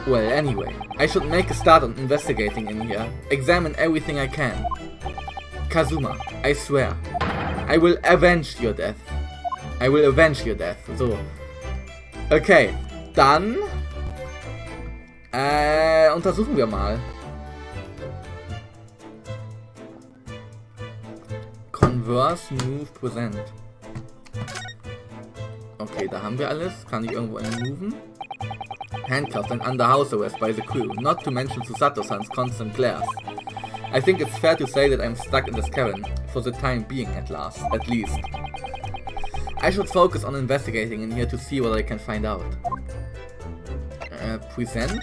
Well, anyway, I should make a start on investigating in here. Examine everything I can. Kazuma, I swear. I will avenge your death. I will avenge your death. So. Okay, dann untersuchen wir mal. Converse, Move, Present. Okay, da haben wir alles. Kann ich irgendwo moven? Handcuffed and under house arrest by the crew, not to mention Susato-san's constant glares. I think it's fair to say that I'm stuck in this cabin, for the time being at least. I should focus on investigating in here to see what I can find out. Present.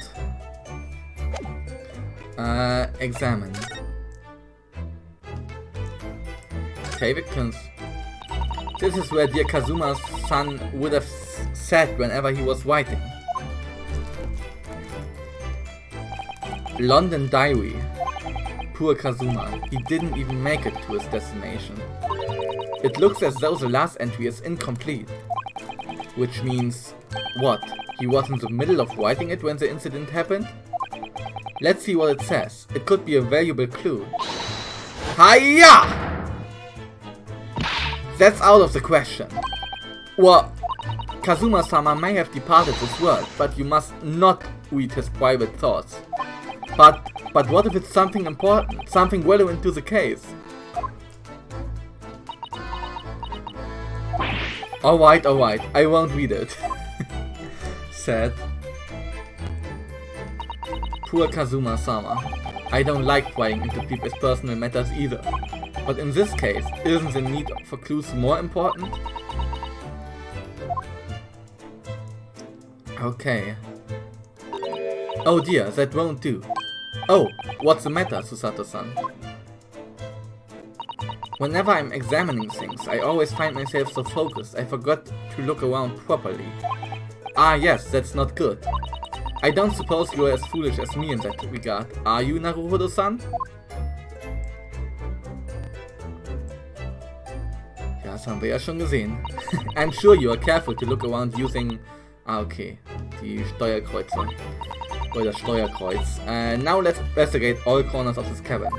Examine. Okay, because this is where dear Kazuma's son would have sat whenever he was writing. London Diary. Poor Kazuma. He didn't even make it to his destination. It looks as though the last entry is incomplete. Which means... what? He was in the middle of writing it when the incident happened? Let's see what it says. It could be a valuable clue. Hiya! That's out of the question. Well, Kazuma-sama may have departed this world, but you must not read his private thoughts. But what if it's something important, something relevant to the case? Alright, I won't read it. Sad. Poor Kazuma-sama. I don't like prying into people's personal matters either. But in this case, isn't the need for clues more important? Okay. Oh dear, that won't do. Oh, what's the matter, Susato-san? Whenever I'm examining things, I always find myself so focused I forgot to look around properly. Ah yes, that's not good. I don't suppose you are as foolish as me in that regard, are you, Naruhodo-san? Ja, das haben wir ja schon gesehen. I'm sure you are careful to look around using... Ah, okay. Die Steuerkreuze. Oder das Steuerkreuz. Now let's investigate all corners of this cabin.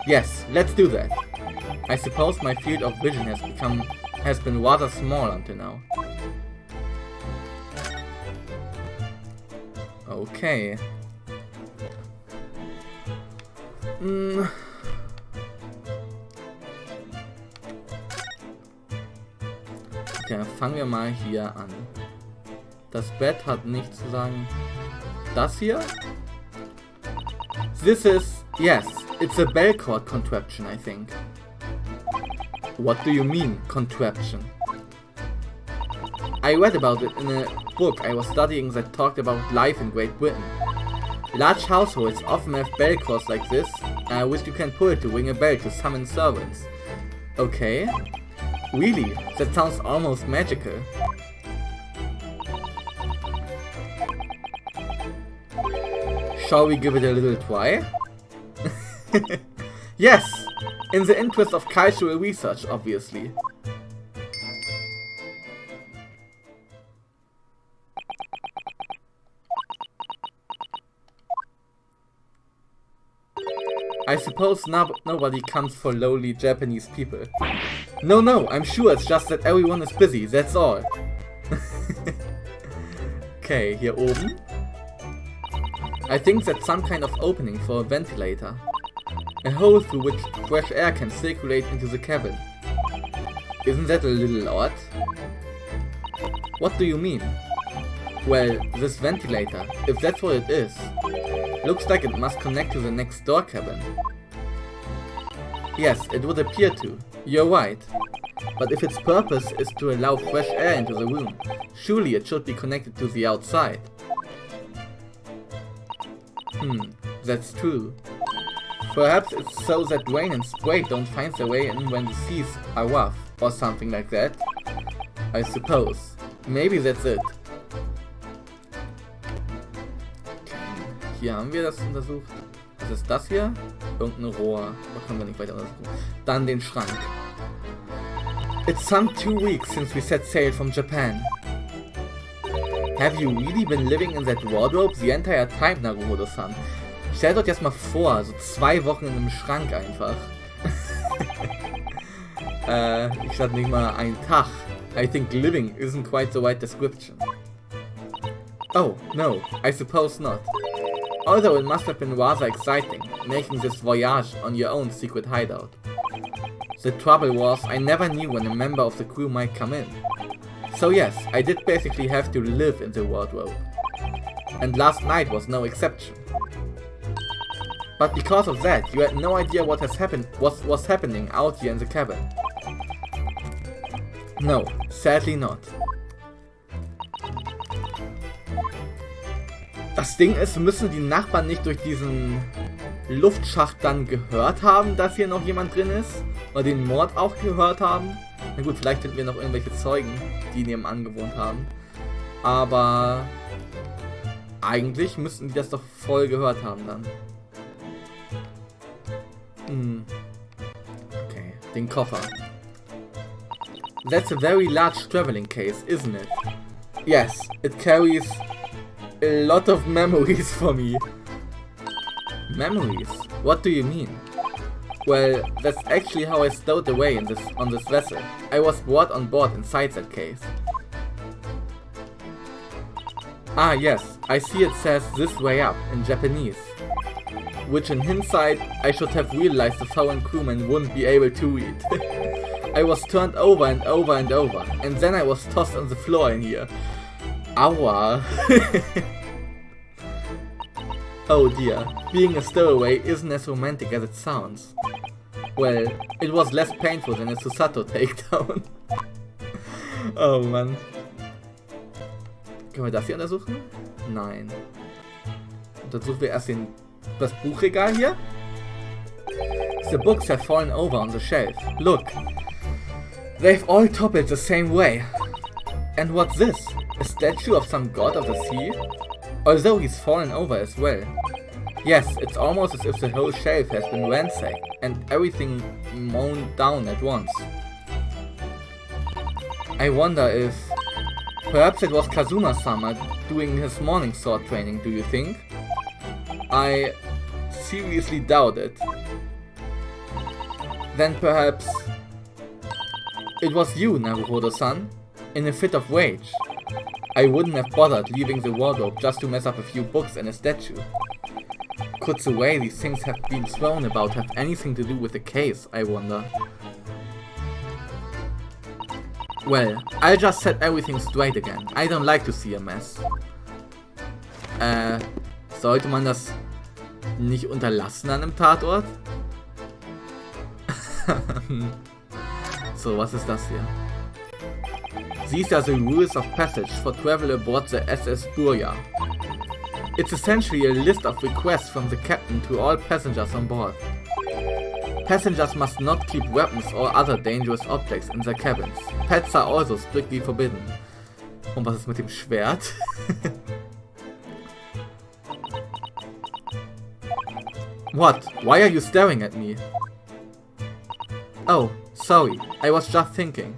Yes, let's do that. I suppose my field of vision has been rather small until now. Okay. Okay, fangen wir mal hier an. Das Bett hat nichts zu sagen. Das hier? This is... yes, it's a bell cord contraption, I think. What do you mean, contraption? I read about it in a book I was studying that talked about life in Great Britain. Large households often have bell cords like this, which you can pull to ring a bell to summon servants. Okay. Really? That sounds almost magical. Shall we give it a little try? Yes! In the interest of cultural research, obviously. I suppose nobody comes for lowly Japanese people. No, I'm sure it's just that everyone is busy, that's all. Okay, hier oben. I think that's some kind of opening for a ventilator. A hole through which fresh air can circulate into the cabin. Isn't that a little odd? What do you mean? Well, this ventilator, if that's what it is, looks like it must connect to the next door cabin. Yes, it would appear to. You're right. But if its purpose is to allow fresh air into the room, surely it should be connected to the outside. That's true. Perhaps it's so that rain and spray don't find their way in when the seas are rough, or something like that. I suppose. Maybe that's it. Hier haben wir das untersucht. Was ist das hier? Irgendein Rohr. Da können wir nicht weiter untersuchen. Dann den Schrank. It's some 2 weeks since we set sail from Japan. Have you really been living in that wardrobe the entire time, Naruhodo-san? Stellt euch das mal vor, so 2 Wochen in einem Schrank einfach. Ich sag nicht mal einen Tag. I think living isn't quite the right description. Oh, no, I suppose not. Although it must have been rather exciting, making this voyage on your own secret hideout. The trouble was, I never knew when a member of the crew might come in. So yes, I did basically have to live in the wardrobe. And last night was no exception. But because of that, you had no idea what was happening out here in the cabin. No, sadly not. Das Ding ist, müssen die Nachbarn nicht durch diesen Luftschacht dann gehört haben, dass hier noch jemand drin ist? Oder den Mord auch gehört haben? Na gut, vielleicht finden wir noch irgendwelche Zeugen, die nebenan gewohnt haben. Aber eigentlich müssten die das doch voll gehört haben dann. Okay, den Koffer. That's a very large traveling case, isn't it? Yes, it carries a lot of memories for me. Memories? What do you mean? Well, that's actually how I stowed away on this vessel. I was brought on board inside that case. Ah yes, I see it says this way up in Japanese. Which in hindsight, I should have realized the foreign crewman wouldn't be able to read. I was turned over and over and over, and then I was tossed on the floor in here. Aua. Oh dear, being a stowaway isn't as romantic as it sounds. Well, it was less painful than a Susato takedown. Oh Mann. Können wir das hier untersuchen? Nein. Untersuchen wir erst das Buchregal hier. The books have fallen over on the shelf. Look. They've all toppled the same way. And what's this? A statue of some god of the sea? Although he's fallen over as well. Yes, it's almost as if the whole shelf has been ransacked and everything mown down at once. I wonder if... Perhaps it was Kazuma-sama doing his morning sword training, do you think? I seriously doubt it. Then perhaps... It was you, Naruhodo-san, in a fit of rage. I wouldn't have bothered leaving the wardrobe just to mess up a few books and a statue. Could the way these things have been thrown about have anything to do with the case, I wonder? Well, I'll just set everything straight again. I don't like to see a mess. Sollte man das nicht unterlassen an einem Tatort? So, was ist das hier? These are the rules of passage for travel aboard the SS Burya. It's essentially a list of requests from the captain to all passengers on board. Passengers must not keep weapons or other dangerous objects in their cabins. Pets are also strictly forbidden. Und was ist mit dem Schwert? What? Why are you staring at me? Oh, sorry, I was just thinking.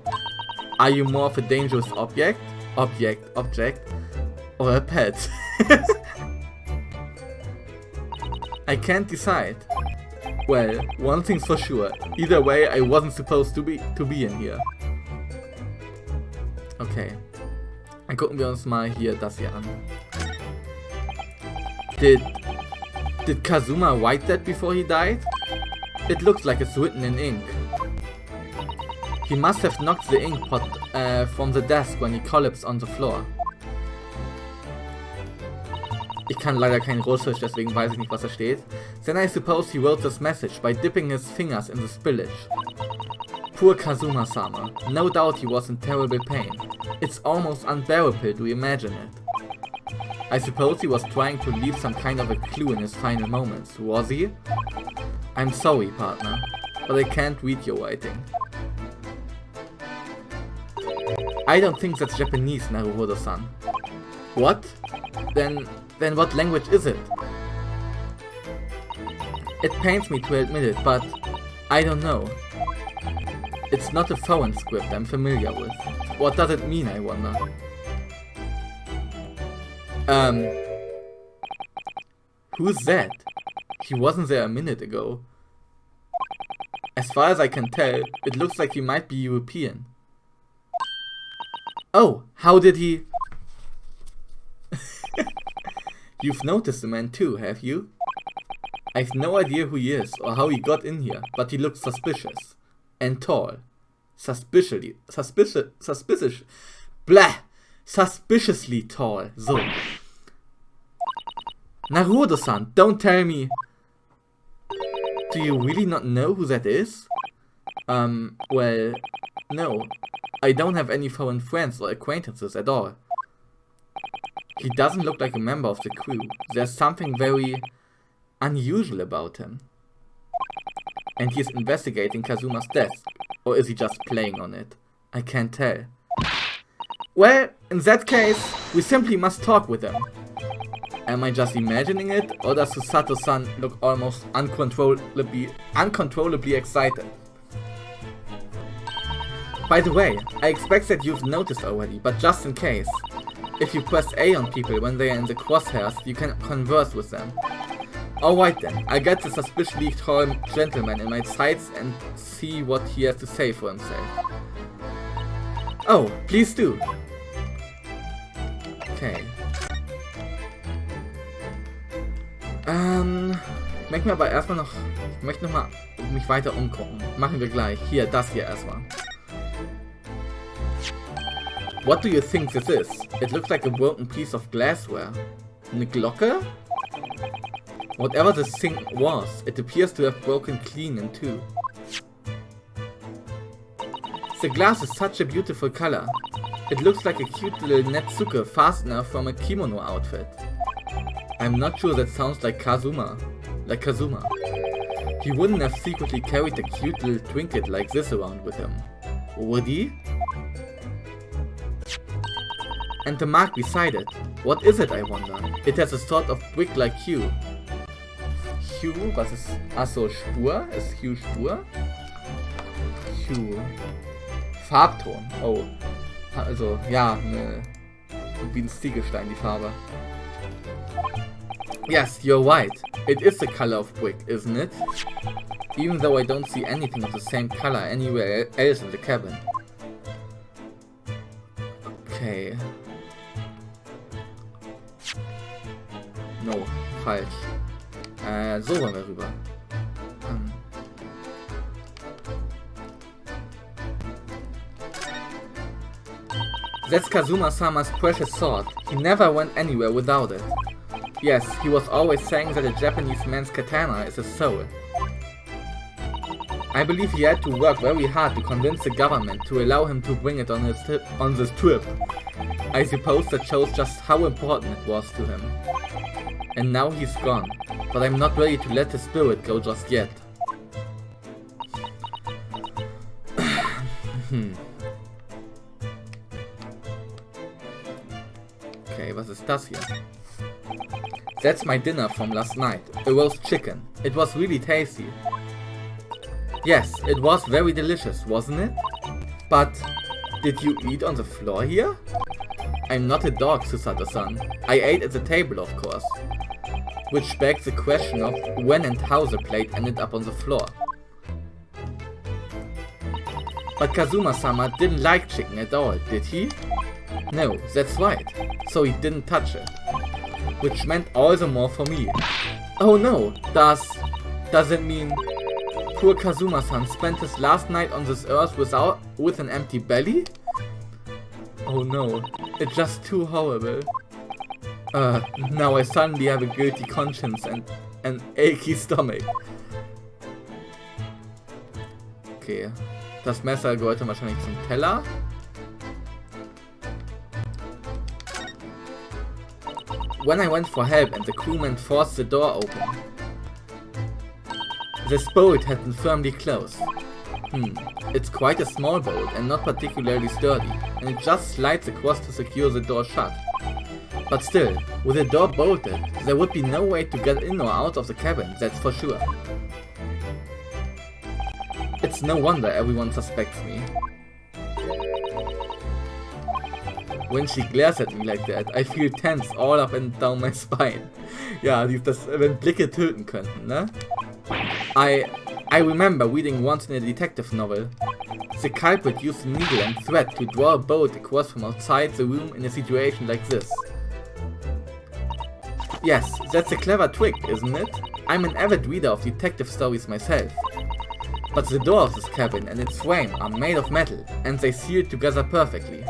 Are you more of a dangerous object, or a pet? I can't decide. Well, one thing's for sure. Either way, I wasn't supposed to be in here. Okay. Dann gucken wir uns mal hier das hier an. Did Kazuma write that before he died? It looks like it's written in ink. He must have knocked the ink pot from the desk when he collapsed on the floor. Ich kann leider kein Russisch, deswegen weiß ich nicht, was da steht. Then I suppose he wrote this message by dipping his fingers in the spillage. Poor Kazuma-sama. No doubt he was in terrible pain. It's almost unbearable to imagine it. I suppose he was trying to leave some kind of a clue in his final moments, was he? I'm sorry, partner, but I can't read your writing. I don't think that's Japanese, Naruhodo-san. What? Then what language is it? It pains me to admit it, but I don't know. It's not a foreign script I'm familiar with. What does it mean, I wonder? Who's that? He wasn't there a minute ago. As far as I can tell, it looks like he might be European. Oh, how did he... You've noticed the man too, have you? I've no idea who he is or how he got in here, but he looks suspicious. And tall. Suspiciously tall. So. Naruto-san, don't tell me... Do you really not know who that is? Well, no. I don't have any foreign friends or acquaintances at all. He doesn't look like a member of the crew. There's something very unusual about him. And he's investigating Kazuma's death. Or is he just playing on it? I can't tell. Well, in that case, we simply must talk with him. Am I just imagining it? Or does Susato-san look almost uncontrollably excited? By the way, I expect that you've noticed already, but just in case. If you press A on people when they are in the crosshairs, you can converse with them. Alright then, I'll get the suspiciously tall gentleman in my sights and see what he has to say for himself. Oh, please do. Okay. Ich möchte mir aber erstmal noch... Ich möchte nochmal mich weiter umgucken. Machen wir gleich. Hier, das hier erstmal. What do you think this is? It looks like a broken piece of glassware. Eine Glocke? Whatever this thing was, it appears to have broken clean in two. The glass is such a beautiful color. It looks like a cute little Netsuke fastener from a kimono outfit. I'm not sure that sounds like Kazuma. He wouldn't have secretly carried a cute little trinket like this around with him. Would he? And the mark beside it. What is it, I wonder? It has a sort of brick-like hue. Hue? Was ist... Achso, Spur? Ist Hue Spur? Hue. Farbton. Oh. Also, ja, wie ein Ziegelstein, die Farbe. Yes, you're right. It is the color of brick, isn't it? Even though I don't see anything of the same color anywhere else in the cabin. Okay. No, falsch. So wollen wir rüber. That's Kazuma-sama's precious sword. He never went anywhere without it. Yes, he was always saying that a Japanese man's katana is his soul. I believe he had to work very hard to convince the government to allow him to bring it on this trip. I suppose that shows just how important it was to him. And now he's gone, but I'm not ready to let his spirit go just yet. Okay, was ist das hier? That's my dinner from last night, a roast chicken. It was really tasty. Yes, it was very delicious, wasn't it? But, did you eat on the floor here? I'm not a dog, Susato-san. I ate at the table, of course. Which begs the question of when and how the plate ended up on the floor. But Kazuma-sama didn't like chicken at all, did he? No, that's right. So he didn't touch it. Which meant all the more for me. Oh no, does it mean poor Kazuma-san spent his last night on this earth with an empty belly? Oh no, it's just too horrible. Now I suddenly have a guilty conscience and an achy stomach. Okay, das Messer gehörte wahrscheinlich zum Teller. When I went for help and the crewman forced the door open, this bolt had been firmly closed. It's quite a small bolt and not particularly sturdy, and it just slides across to secure the door shut. But still, with the door bolted, there would be no way to get in or out of the cabin, that's for sure. It's no wonder everyone suspects me. When she glares at me like that, I feel tense all up and down my spine. Ja, wenn Blicke töten könnten, ne? I remember reading once in a detective novel. The culprit used a needle and thread to draw a bolt across from outside the room in a situation like this. Yes, that's a clever trick, isn't it? I'm an avid reader of detective stories myself. But the door of this cabin and its frame are made of metal, and they seal together perfectly.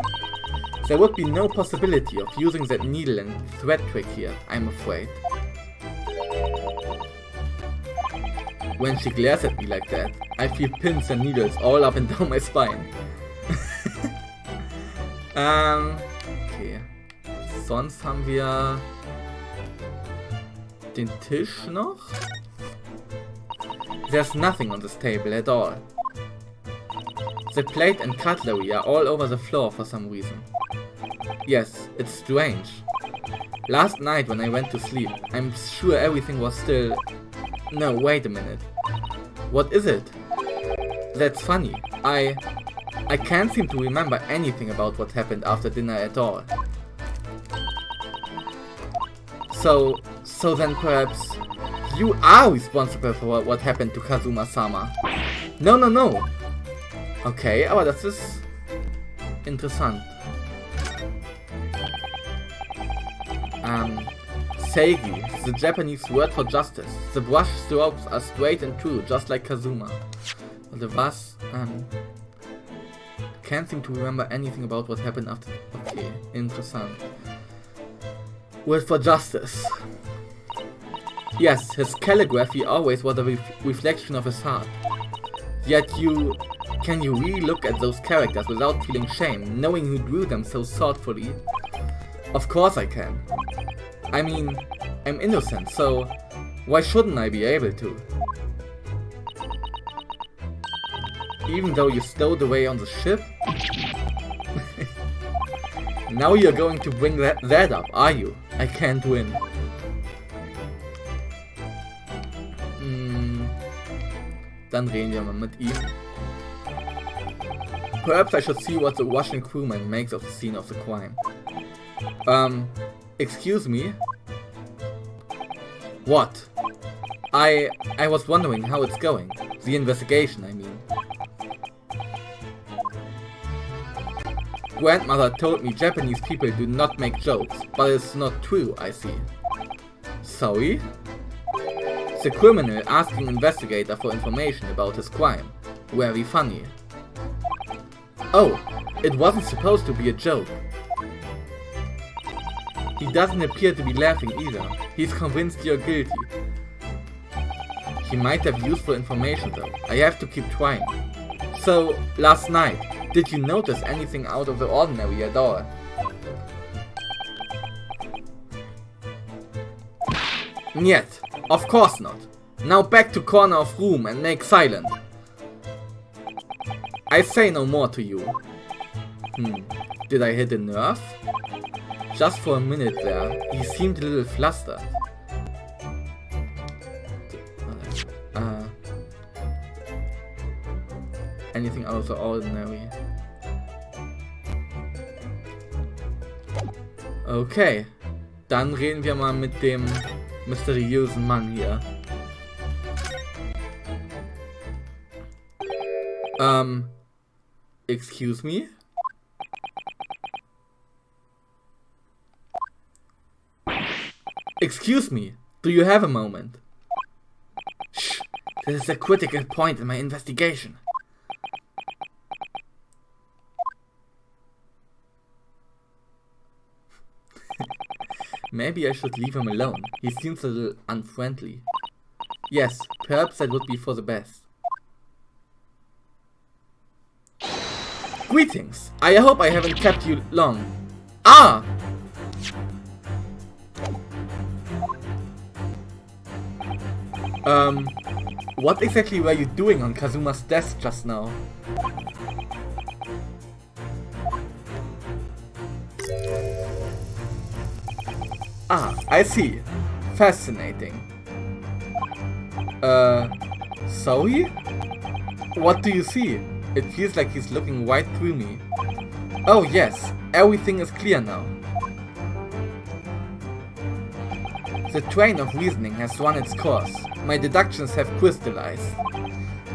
There would be no possibility of using that needle and thread trick here, I'm afraid. When she glares at me like that, I feel pins and needles all up and down my spine. Okay. Sonst haben wir den Tisch noch. There's nothing on this table at all. The plate and cutlery are all over the floor for some reason. Yes, it's strange. Last night when I went to sleep, I'm sure everything was still... No, wait a minute. What is it? That's funny. I can't seem to remember anything about what happened after dinner at all. So then perhaps you are responsible for what happened to Kazuma-sama. No. Okay, aber das ist interessant. Seigi, the Japanese word for justice. The brush strokes are straight and true, just like Kazuma. The was, can't seem to remember anything about what happened after. Okay, interessant. Word for justice. Yes, his calligraphy always was a reflection of his heart. Yet can you really look at those characters without feeling shame, knowing who drew them so thoughtfully? Of course I can. I mean, I'm innocent, so why shouldn't I be able to? Even though you stowed away on the ship? Now you're going to bring that up, are you? I can't win. Dann reden wir mal mit ihm. Perhaps I should see what the Russian crewman makes of the scene of the crime. Excuse me? What? I was wondering how it's going. The investigation, I mean. Grandmother told me Japanese people do not make jokes, but it's not true, I see. Sorry? The criminal asking investigator for information about his crime. Very funny. Oh, it wasn't supposed to be a joke. He doesn't appear to be laughing either. He's convinced you're guilty. He might have useful information though. I have to keep trying. So, last night, did you notice anything out of the ordinary at all? Niet. Of course not. Now back to corner of room and make silent. I say no more to you. Did I hit a nerve? Just for a minute there, he seemed a little flustered. Anything out of the ordinary. Okay, dann reden wir mal mit dem mysteriösen Mann hier. Excuse me? Excuse me, do you have a moment? Shh, this is a critical point in my investigation. Maybe I should leave him alone. He seems a little unfriendly. Yes, perhaps that would be for the best. Greetings! I hope I haven't kept you long. Ah! What exactly were you doing on Kazuma's desk just now? Ah, I see. Fascinating. Sorry? What do you see? It feels like he's looking right through me. Oh yes, Everything is clear now. The train of reasoning has run its course. My deductions have crystallized.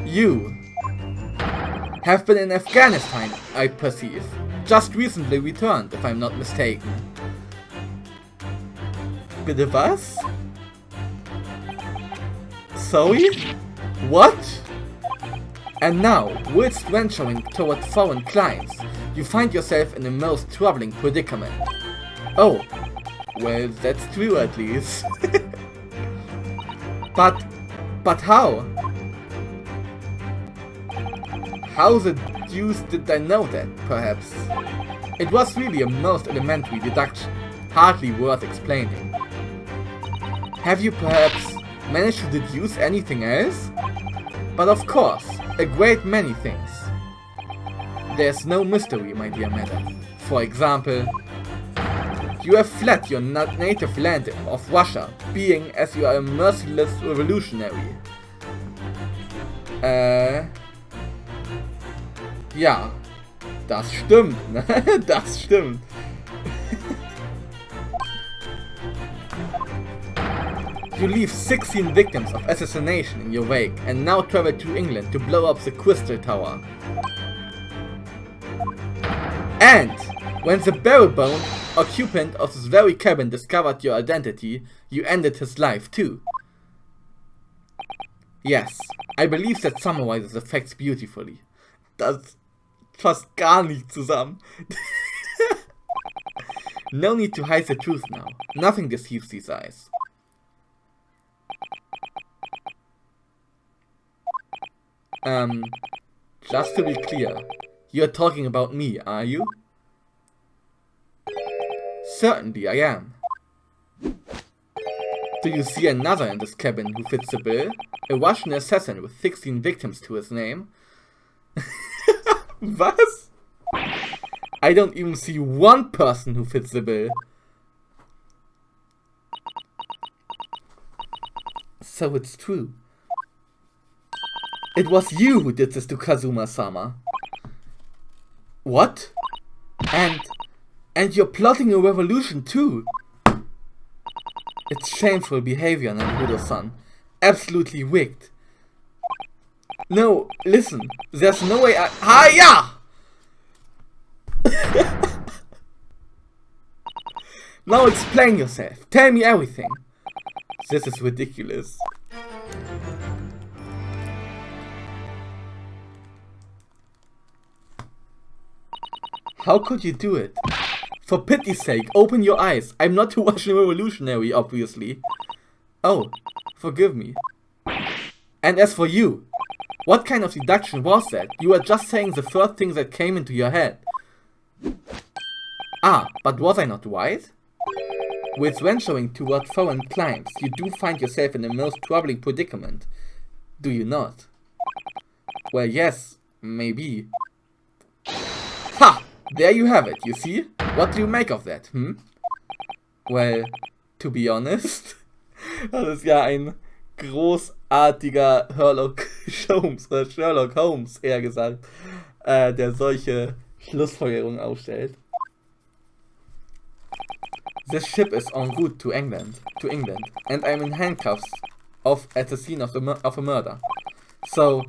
You have been in Afghanistan, I perceive. Just recently returned, if I'm not mistaken. Bitte was? Sorry? What? And now, whilst venturing toward foreign climes, you find yourself in a most troubling predicament. Oh, well, that's true at least. But how? How the deuce did I know that, perhaps? It was really a most elementary deduction, hardly worth explaining. Have you perhaps managed to deduce anything else? But of course, a great many things. There's no mystery, my dear madam. For example, you have fled your native land of Russia, being as you are a merciless revolutionary. Ja, das stimmt, ne? Das stimmt. You leave 16 victims of assassination in your wake and now travel to England to blow up the Crystal Tower. And when the barrel-boned occupant of this very cabin discovered your identity, you ended his life too. Yes, I believe that summarizes the facts beautifully. Das passt gar nicht zusammen. No need to hide the truth now. Nothing deceives these eyes. Just to be clear, you're talking about me, are you? Certainly I am. Do you see another in this cabin who fits the bill? A Russian assassin with 16 victims to his name? Was? I don't even see one person who fits the bill. So it's true. It was you who did this to Kazuma-sama. What? And you're plotting a revolution too? It's shameful behavior, Naruto-san. Absolutely wicked. No, listen. There's no way I... Hiya! Now explain yourself. Tell me everything. This is ridiculous. How could you do it? For pity's sake, open your eyes. I'm not a Russian revolutionary, obviously. Oh, forgive me. And as for you, what kind of deduction was that? You were just saying the first thing that came into your head. Ah, but was I not right? With venturing toward foreign climes, you do find yourself in a most troubling predicament. Do you not? Well, yes, maybe. Ha! There you have it, you see? What do you make of that, hm? Well, to be honest, das ist ja ein großartiger Herlock Sholmes, oder Sherlock Holmes, eher gesagt, der solche Schlussfolgerungen aufstellt. This ship is en route to England, and I'm in handcuffs at the scene of a murder. So,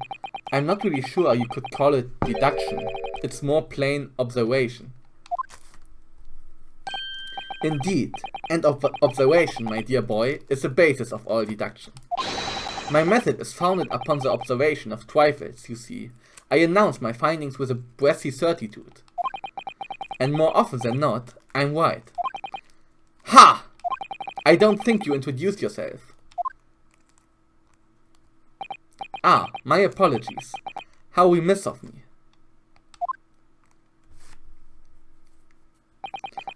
I'm not really sure you could call it deduction. It's more plain observation. Indeed, and observation, my dear boy, is the basis of all deduction. My method is founded upon the observation of trifles, you see. I announce my findings with a breathy certitude. And more often than not, I'm right. Ha! I don't think you introduced yourself. Ah, my apologies. How remiss of me.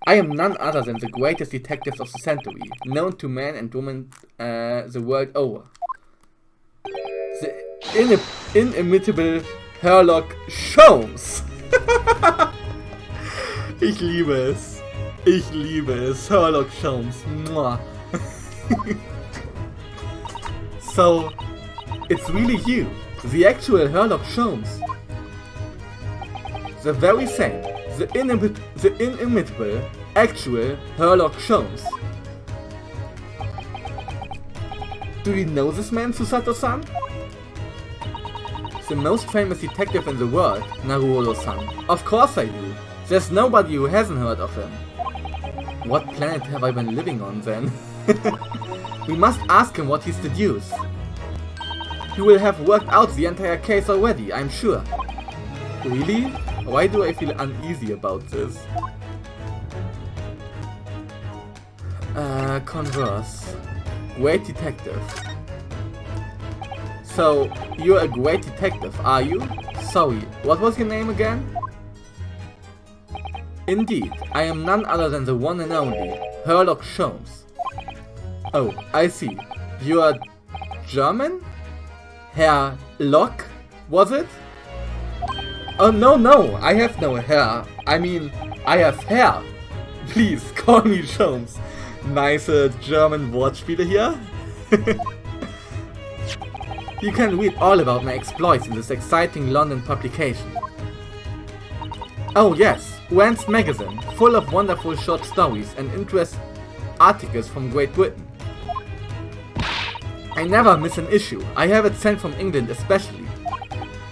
I am none other than the greatest detective of the century, known to men and women the world over. The inimitable Herlock Sholmes. Ich liebe es. Ich liebe es. Herlock Sholmes. So, it's really you, the actual Herlock Sholmes. The very same. the inimitable, actual Herlock Sholmes. Do you know this man, Susato-san? The most famous detective in the world, Naruto-san. Of course I do. There's nobody who hasn't heard of him. What planet have I been living on then? We must ask him what he's deduced. He will have worked out the entire case already, I'm sure. Really? Why do I feel uneasy about this? Converse. Great detective. So, you're a great detective, are you? Sorry, what was your name again? Indeed, I am none other than the one and only Herlock Sholmes. Oh, I see. You are German? Herlock, was it? Oh no, I have no hair. I mean, I have hair. Please, call me Sholmes. Nice German Wortspiele here. You can read all about my exploits in this exciting London publication. Oh yes, Rand's magazine, full of wonderful short stories and interesting articles from Great Britain. I never miss an issue. I have it sent from England especially.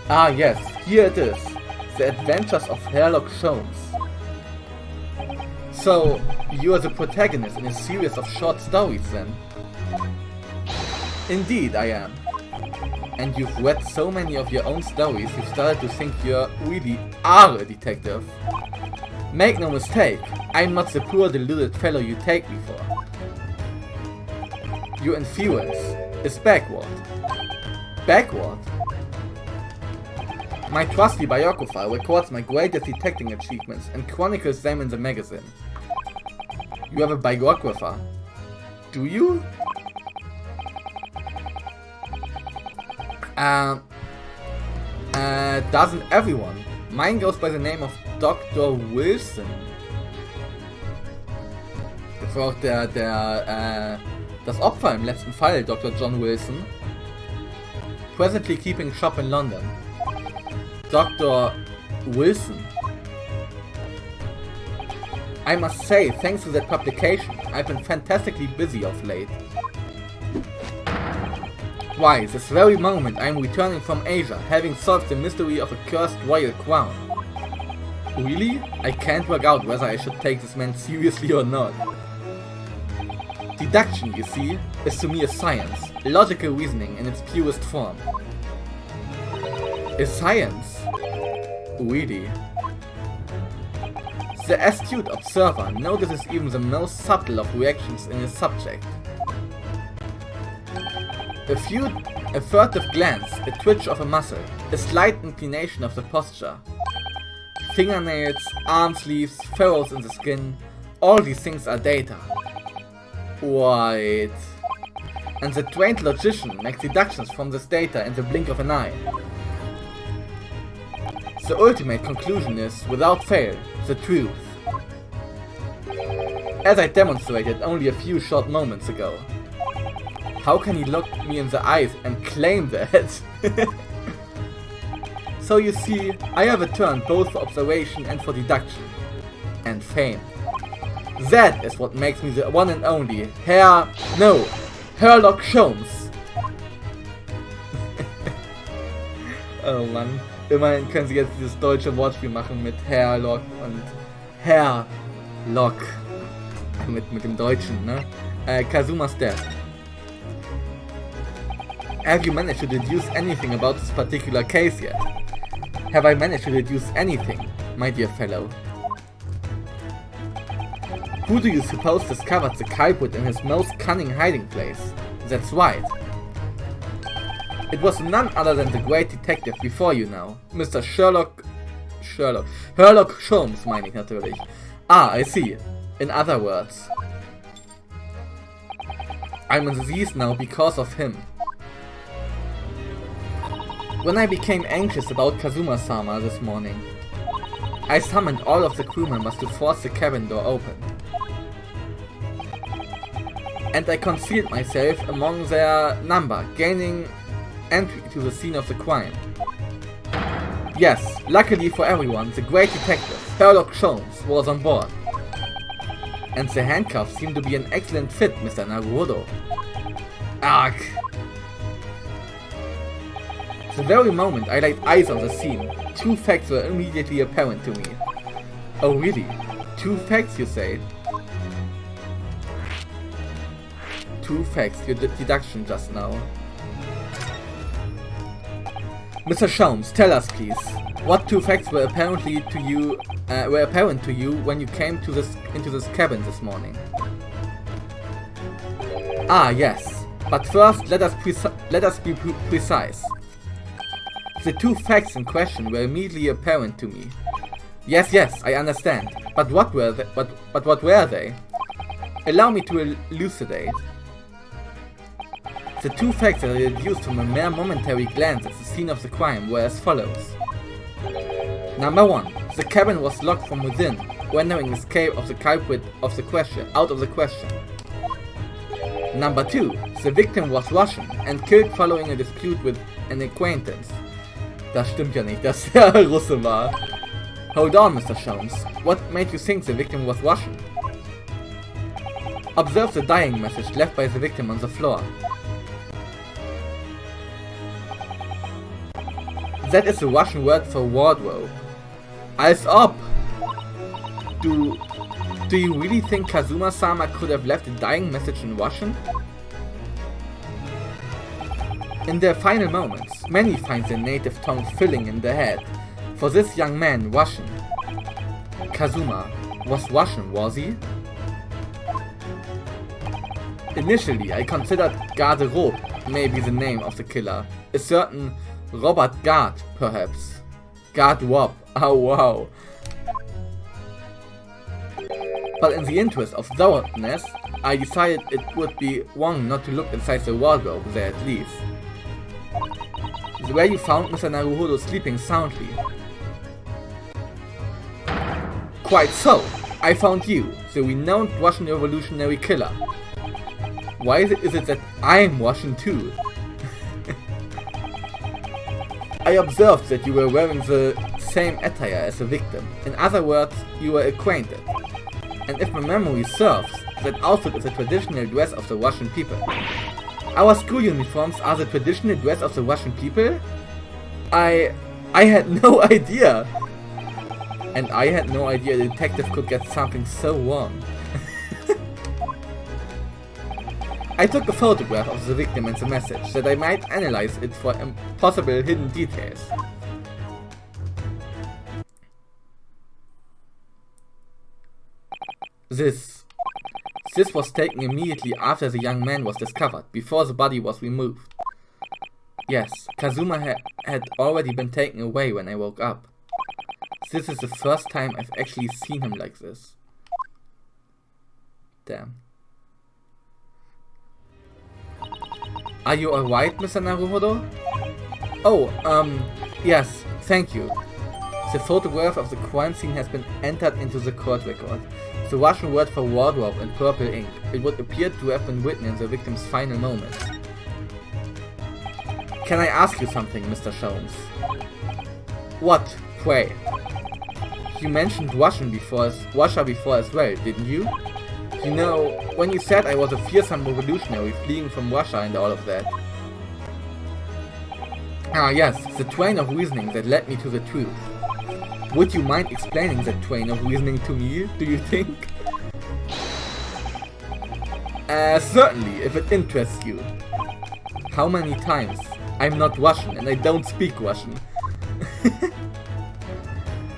Ah yes, here it is. The Adventures of Herlock Sholmes. So, you are the protagonist in a series of short stories then? Indeed I am. And you've read so many of your own stories, you've started to think you really are a detective. Make no mistake, I'm not the poor deluded fellow you take me for. Your influence is backward. Backward? My trusty biographer records my greatest detecting achievements and chronicles them in the magazine. You have a biographer? Do you? Doesn't everyone? Mine goes by the name of Dr. Wilson. Das war auch das Opfer im letzten Fall, Dr. John Wilson. Presently keeping shop in London. Dr. Wilson. I must say, thanks to that publication, I've been fantastically busy of late. Why, this very moment I am returning from Asia, having solved the mystery of a cursed royal crown. Really? I can't work out whether I should take this man seriously or not. Deduction, you see, is to me a science, logical reasoning in its purest form. A science? Really? The astute observer notices even the most subtle of reactions in his subject. A furtive glance, a twitch of a muscle, a slight inclination of the posture. Fingernails, arm sleeves, furrows in the skin, all these things are data. Right. And the trained logician makes deductions from this data in the blink of an eye. The ultimate conclusion is, without fail, the truth. As I demonstrated only a few short moments ago. How can he look me in the eyes and claim that? So you see, I have a turn both for observation and for deduction. And fame. That is what makes me the one and only Herlock Sholmes. Oh Mann, immerhin können sie jetzt dieses deutsche Wortspiel machen mit Herlock und Herlock. Mit dem Deutschen, ne? Kazuma's death. Have you managed to deduce anything about this particular case yet? Have I managed to deduce anything, my dear fellow? Who do you suppose discovered the culprit in his most cunning hiding place? That's right. It was none other than the great detective before you now, Mr. Herlock Sholmes, meine ich natürlich. Ah, I see. In other words, I'm in disease now because of him. When I became anxious about Kazuma-sama this morning, I summoned all of the crew members to force the cabin door open. And I concealed myself among their number, gaining entry to the scene of the crime. Yes, luckily for everyone, the great detective, Herlock Sholmes, was on board. And the handcuffs seem to be an excellent fit, Mr. Naruhodo. Arg! The very moment I laid eyes on the scene, 2 facts were immediately apparent to me. Oh really? 2 facts, you say? 2 facts, your deduction just now. Mr. Sholmes, tell us please, what 2 facts were apparent to you when you came into this cabin this morning? Ah, yes. But first, let us be precise. The 2 facts in question were immediately apparent to me. Yes, I understand. But what were they? But what were they? Allow me to elucidate. The 2 facts that I deduced from a mere momentary glance at the scene of the crime were as follows. Number 1. The cabin was locked from within, rendering escape of the culprit out of the question. Number 2. The victim was Russian and killed following a dispute with an acquaintance. Das stimmt ja nicht, dass er Russe war. Hold on, Mr. Sholmes. What made you think the victim was Russian? Observe the dying message left by the victim on the floor. That is the Russian word for wardrobe. Als ob! Do you really think Kazuma-sama could have left a dying message in Russian? In their final moments, many find their native tongue filling in their head. For this young man, Russian. Kazuma was Russian, was he? Initially, I considered Garderobe may be the name of the killer. A certain Robert Gard, perhaps. Garderobe, oh wow. But in the interest of thoroughness, I decided it would be wrong not to look inside the wardrobe there at least. Where you found Mr. Naruhodo sleeping soundly. Quite so! I found you, the renowned Russian revolutionary killer. Why is it that I'm Russian too? I observed that you were wearing the same attire as the victim. In other words, you were acquainted. And if my memory serves, that outfit is the traditional dress of the Russian people. Our school uniforms are the traditional dress of the Russian people? I had no idea! And I had no idea the detective could get something so wrong. I took a photograph of the victim and the message, that I might analyze it for possible hidden details. This was taken immediately after the young man was discovered, before the body was removed. Yes, Kazuma had already been taken away when I woke up. This is the first time I've actually seen him like this. Damn. Are you alright, Mr. Naruhodo? Oh, yes, thank you. The photograph of the crime scene has been entered into the court record. The Russian word for wardrobe in purple ink. It would appear to have been written in the victim's final moments. Can I ask you something, Mr. Sholmes? What, pray? You mentioned Russia before as well, didn't you? You know, when you said I was a fearsome revolutionary fleeing from Russia and all of that. Ah yes, the train of reasoning that led me to the truth. Would you mind explaining that train of reasoning to me, do you think? Certainly, if it interests you. How many times? I'm not Russian and I don't speak Russian.